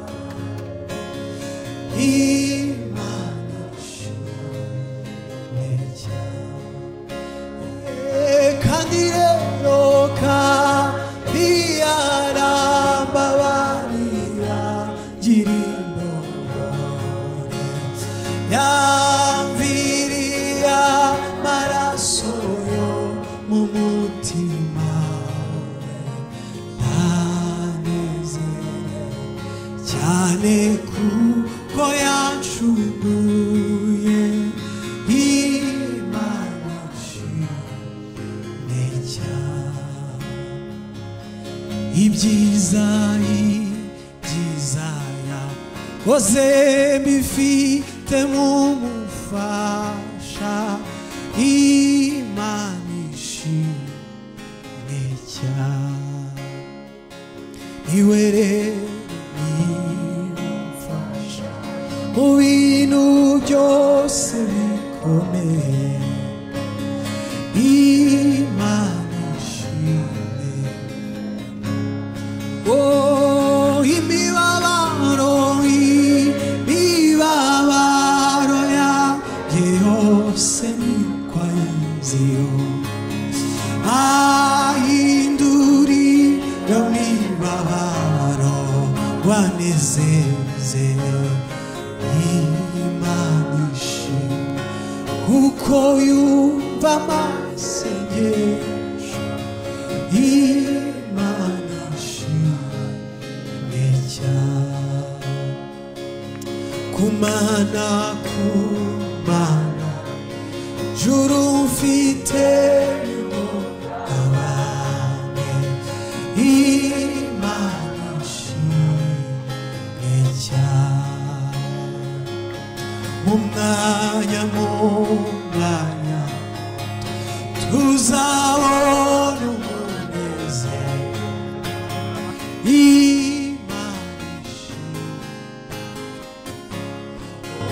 Imana ishimwe cyane kandi rero kandi yarambabarira gira imbabazi yamviriye amaraso yo mu mutima ntanezere cyane kuko yancunguye Imana ishimwe cyane ibyiza yakoze mbifite nk'umufasha Imana ishimwe cyane iwe rero imfasha mu bintu byose bikomeye Imana ishimwe oh imibabaro yanjye yose nikwa yiziyo ahindurira imibabaro wanezeze Imana ishimwe kuko yumva amasengesho Imana ishimwe cyane kumana juru mfite abane Imana ishimwe cyane mu mwanya tuzabona umunezero Imana ishimwe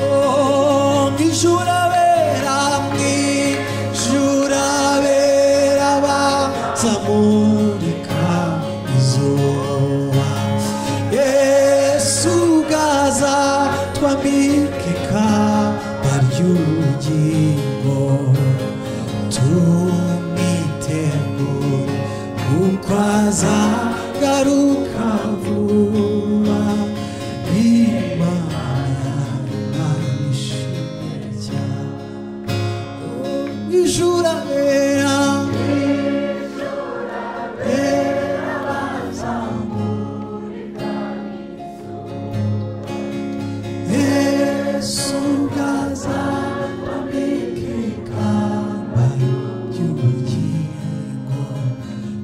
oh mwijura bera bazamurika izuba Yesu gaza twambika ikamba ry'ubugingo tumwitegure kuko azagaruka vuba Imana ishimwe cyane ijura bera bazamurika Yesu gaza twambika ikamba ry'ubugingo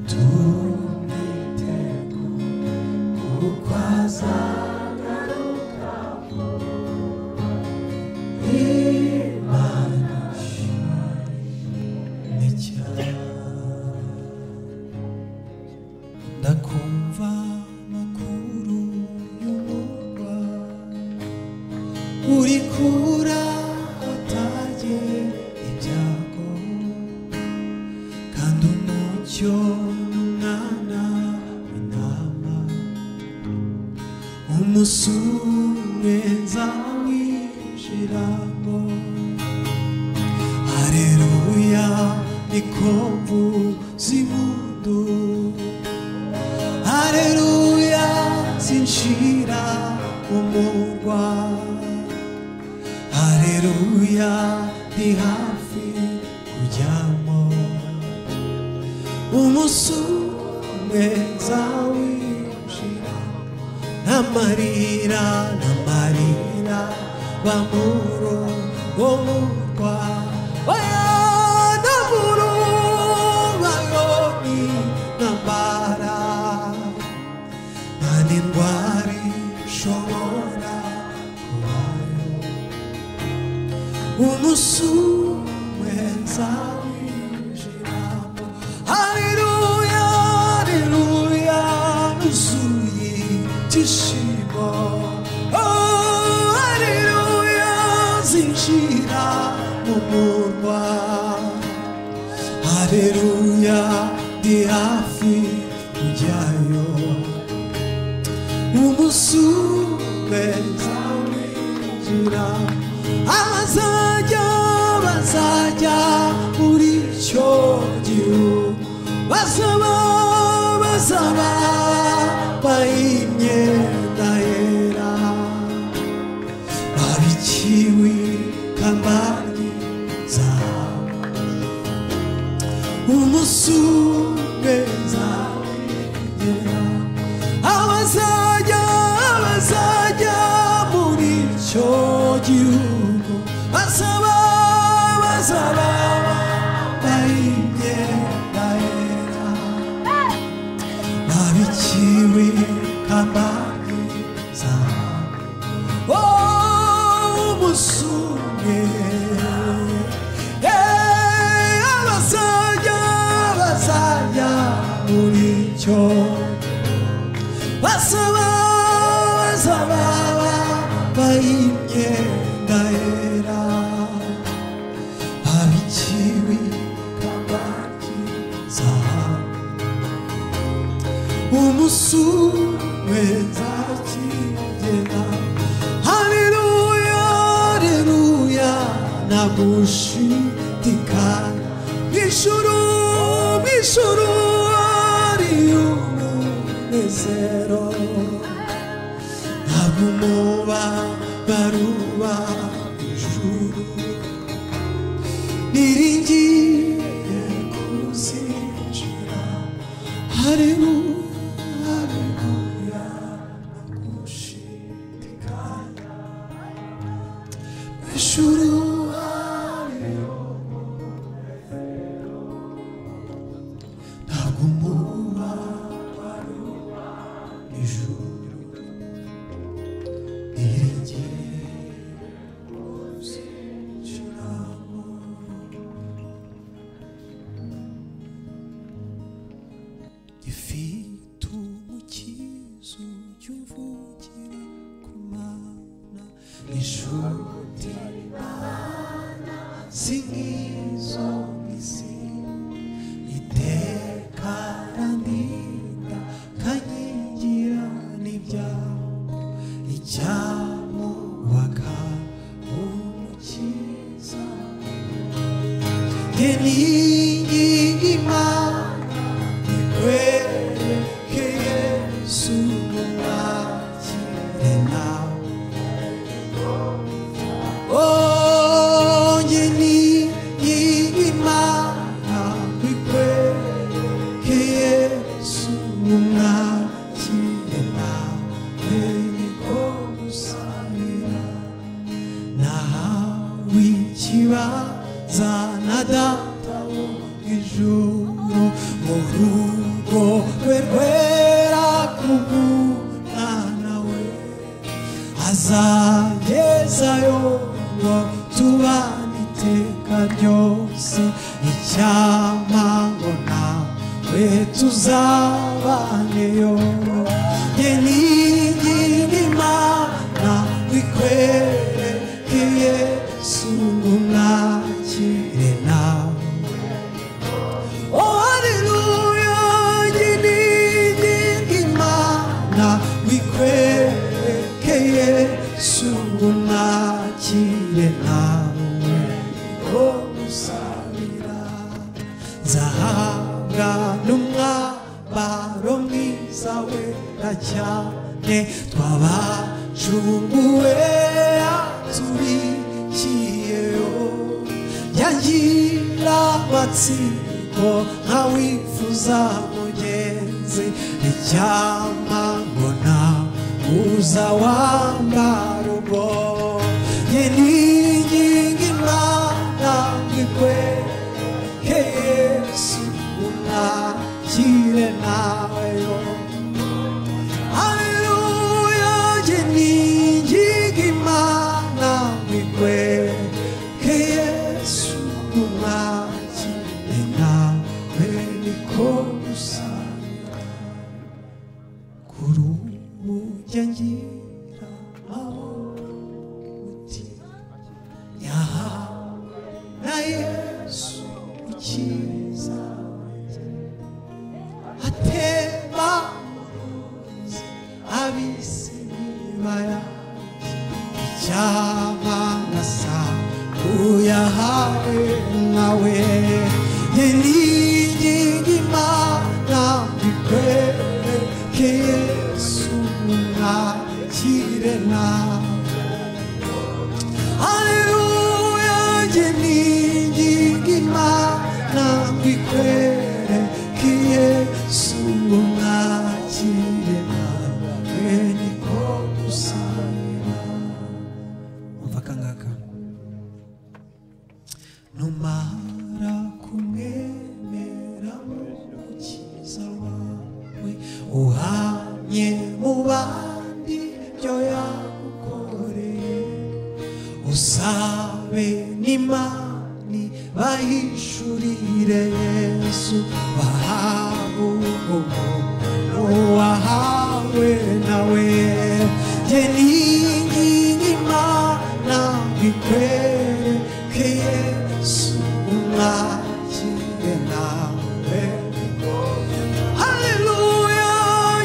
tumwitegure kuko azagaruka Imana ishimwe cyane ndakumva amakuru y'umurwa uri kura atage ibyago kandi umucyo n'umwana w'intama umusumwe nzawinjiramo Haleluya niko mvuza impundu Haleluya zinshira umurwa Haleluya ndi hafi kujyamo umusumwe nzawinjira n'amarira bamuro umurwa oya namuro bayoni nambara nta ndwara ishobora kubayo umusumwe nzawinjiramo Haleluya Haleluya nuzuye ibyishimo Haleluya zinjira mu murwa Haleluya ndi hafi kujyayo umusume nzawinjira bazajya muri icyo gihugu bazaba bayimyenda yera babikiwe kambani zawe umusume nzawinjira abazajya muri icyo gihugu bazaba bayimyenda yera babikiwe kambani zawe umusume abazajya muri icyo basaba bayimyenda yera babikiwe kambani zawe umusume nzakigera haleluya haleluya nagushidikanya mw'ijuru hari umunezero ntabwo baruba ijuru niringiye kuzinjira haleluya haleluya nagushidikanya mw'ijuru hari umunezero ntabwo baruba ijuru gifite umukizo cy'uvugira ku mana inshuti si nk'izo isi iteka arandinda kanyigira n'ibyago icyamubaga umukiza ngeninginga imana ikwereke yesu umwakire nawe ngeninginga imana ikwereke yesu umwakire nawe niko gusabira nahawe ikibanza na data wo ijuru mu rugo rwe rwera kubw'umwana we azagezayo ngo tubane iteka ryose icyampa ngo nawe tuzabaneyo ngeninginga imana ikwereke yesu umwakire nawe haleluya ngeninginga imana ikwereke yesu umwakire nawe ko musabira nzahabwa n'umwambaro mwiza wera cyane twabacunguwe aturikiyeyo yangira amatsiko nkawifuza mugenzi icyampa ngo uza wambara ubwo ngeninginga imana ikwereke yesu umwakire naweyo haleluya ngeninginga imana ikwereke yesu umwakire nawe niko gusabira kuri ubu jya ngira amahoro umutima yahawe na yesu ukiza atemba abisi imitima yanjye icyamamasa uyahawe nawe yeninginga imana ikwereke Yesu mwakire nawe haleluya yeninginga imana ikwereke Yesu mwakire nawe niko gusabira umva kangaka numara kumwemera umukiza wawe uhamye mu bandi ibyo yagukoreye usabe n'imani bahishurire Yesu bahabu wahawe nawe yeninginga imana ikwereke Yesu mwakire nawe haleluya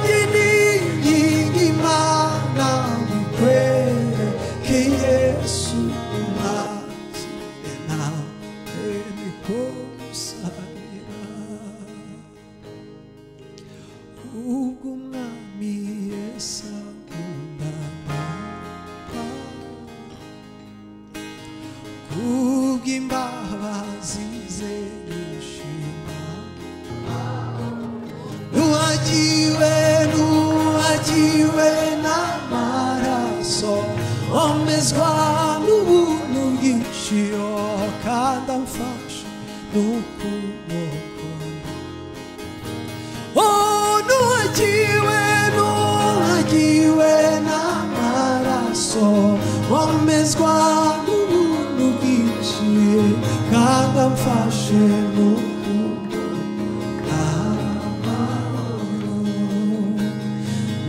yeninginga imana ikwereke Yesu mwakire nawe niko gusabira ubwo umwami Yesu akunda kubw'imbabazi ze nishima nuhagiwe n'amaraso omezwa n'ubuntu bwinshi kandi amfashe n'ukuboko nuhagiwe n'amaraso omezwa n'ubuntu bwinshi kandi amfashe n'ukuboko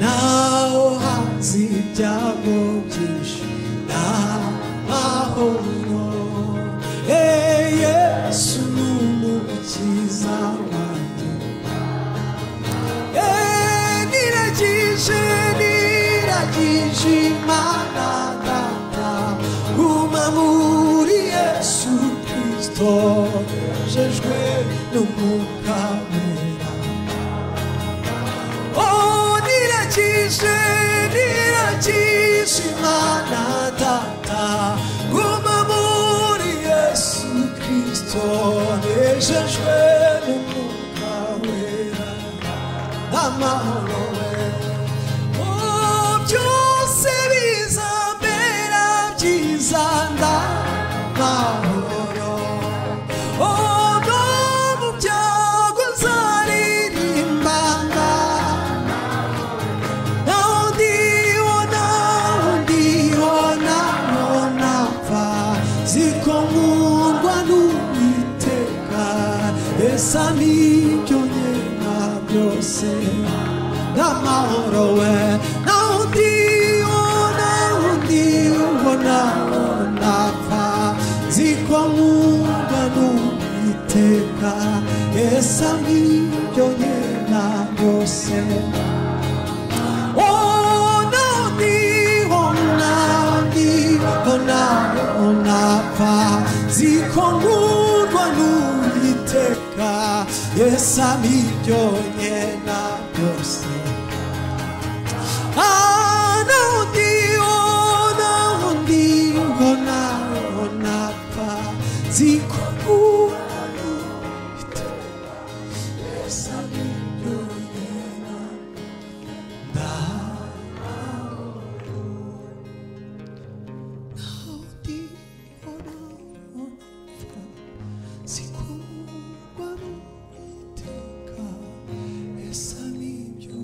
naho hanze ibyago byinshi n'amahoro Yesu ni umukiza wanjye niragije Imana Data guma muri Yesu Kristo nejejwe n'umwuka wera niragije Imana Data guma muri Yesu Kristo nejejwe n'umwuka wera n'amahoro byose bizambera byiza ndamahoro no mu byago nzaririmbanga naho ndibona mfa ziko nkundwa n'Uwiteka esa n'ibyo nyena byose n'amahoro we naho ndibona napfa ziko nkundwa n'Uwiteka esa n'ibyo nyena byose napfa ziko nkundwa n'Uwiteka esa n'ibyo nyena byose napfa ziko nkundwa n'Uwiteka esa n'ibyo nyena ziko nkundwa n'Uwiteka esa n'ibyo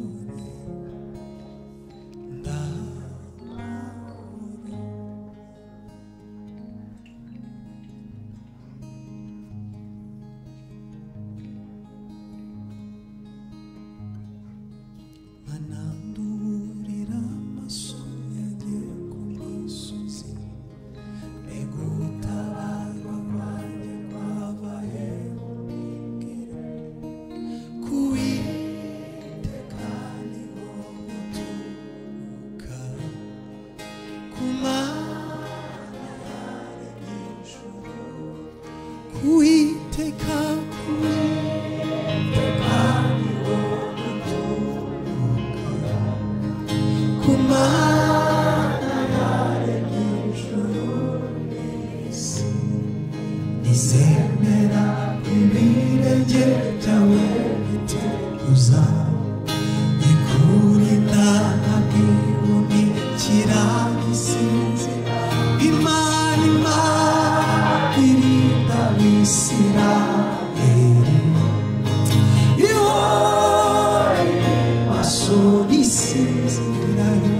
isezerano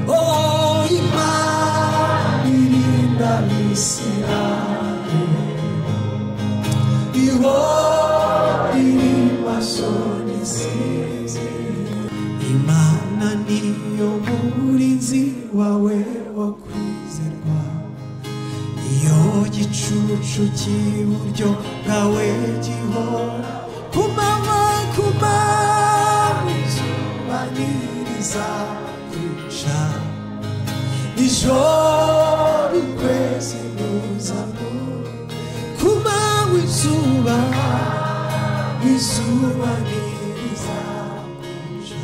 oh Imana irinda Isirayeli ihora iri maso n'isezerano Imana niyo murinzi wawe wo kwizerwa iyo gicucu cy'iburyo bwawe gihora ku manywa izuba ntirizakuca ijoro ukwezi ntuzamure ku manywa izuba ntirizakuca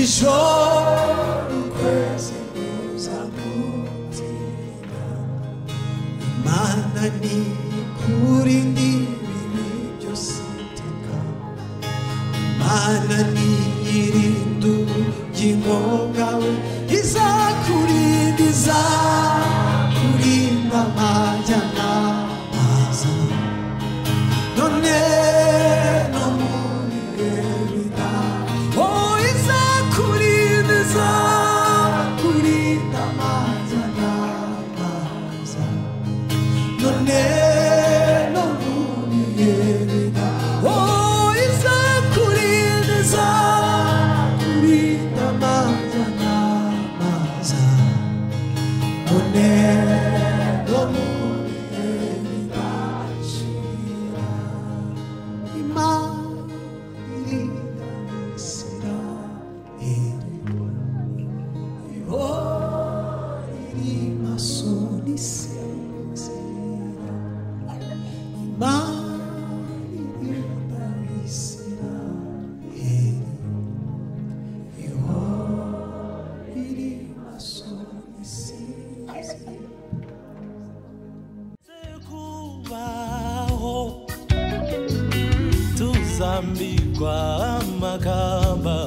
ijoro ukwezi ntuzamutira Imana ni kuri n'ibibi byose iteka Imana ni irinda ubugingo bwawe izakurinda amajya n'amaza none no mu bihe bizaza oh izakurinda amajya n'amaza none no mu bihe bizaza oh izakurinda amajya n'amaza none no mu bihe bidashira Imana irinda Isirayeli ihora iri maso n'isezerano Imana irinda Isirayeli ihora iri maso n'isezerano kubaho tuzambikwa amakamba